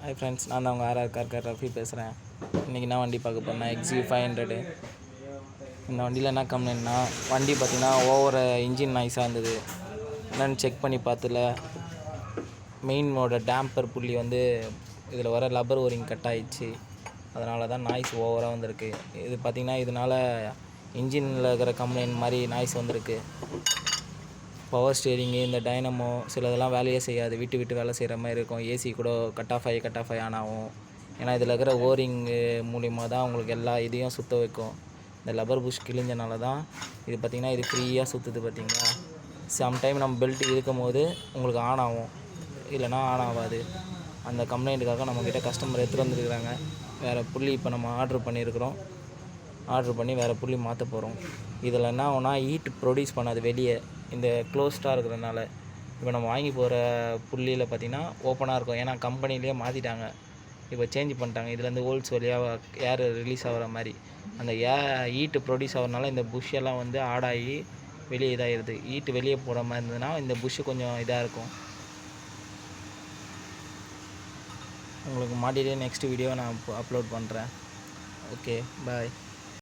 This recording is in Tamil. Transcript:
ஹாய் ஃப்ரெண்ட்ஸ், நான் தான் உங்கள் ஆர்ஆர் ரஃபி பேசுகிறேன். இன்றைக்கி நான் வண்டி பார்க்க போகிறேன், XV500. இந்த வண்டியில் என்ன கம்ப்ளைண்ட்னா, வண்டி பார்த்திங்கன்னா ஓவர இன்ஜின் நாய்ஸாக இருந்தது. என்னென்னு செக் பண்ணி பார்த்துல மெயினோட டேம்பர் புள்ளி வந்து இதில் வர லப்பர் ஓரிங் கட் ஆகிடுச்சு. அதனால தான் நாய்ஸ் ஓவராக வந்திருக்கு. இது பார்த்திங்கன்னா இதனால் இன்ஜினில் இருக்கிற கம்ப்ளைண்ட் மாதிரி நாய்ஸ் வந்திருக்கு. பவர் ஸ்டேரிங்கு, இந்த டைனமோ சிலதெல்லாம் வேலையே செய்யாது, விட்டு விட்டு வேலை செய்கிற மாதிரி இருக்கும். ஏசி கூட கட் ஆஃப் ஆகி ஆன் ஆகும். ஏன்னா இதில் இருக்கிற ஓரிங்கு மூலிமா தான் உங்களுக்கு எல்லா இதையும் சுற்ற வைக்கும். இந்த லப்பர் புஷ் கிழிஞ்சனால தான் இது பார்த்திங்கன்னா இது ஃப்ரீயாக சுற்றுது. பார்த்திங்களா, சம்டைம் நம்ம பெல்ட் இருக்கும் போது உங்களுக்கு ஆன் ஆகும், இல்லைனா ஆன் ஆகாது. அந்த கம்ப்ளைண்ட்டுக்காக நம்மக்கிட்ட கஸ்டமர் எடுத்துகிட்டு வந்துருக்குறாங்க. வேறு புள்ளி இப்போ நம்ம ஆர்ட்ரு பண்ணி வேறு புள்ளி மாற்ற போகிறோம். இதில் என்ன ஆகும்னா, ஹீட் ப்ரொடியூஸ் பண்ணாது வெளியே, இந்த க்ளோஸ்டாக இருக்கிறதுனால. இப்போ நம்ம வாங்கி போகிற புள்ளியில் பார்த்திங்கன்னா ஓப்பனாக இருக்கும். ஏன்னா கம்பெனிலேயே மாற்றிட்டாங்க, இப்போ சேஞ்ச் பண்ணிட்டாங்க. இதுலேருந்து ஹோல்ஸ் வழியாக ஏர் ரிலீஸ் ஆகிற மாதிரி அந்த ஹீட்டு ப்ரொடியூஸ் ஆகிறதுனால இந்த புஷ்ஷெல்லாம் வந்து ஆடாகி வெளியே இதாகிடுது. ஹீட்டு வெளியே போகிற மாதிரி இருந்ததுன்னா இந்த புஷ்ஷு கொஞ்சம் இதாக இருக்கும். உங்களுக்கு மாட்டிகிட்டே நெக்ஸ்ட் வீடியோ நான் அப்லோட் பண்ணுறேன். ஓகே, பாய்.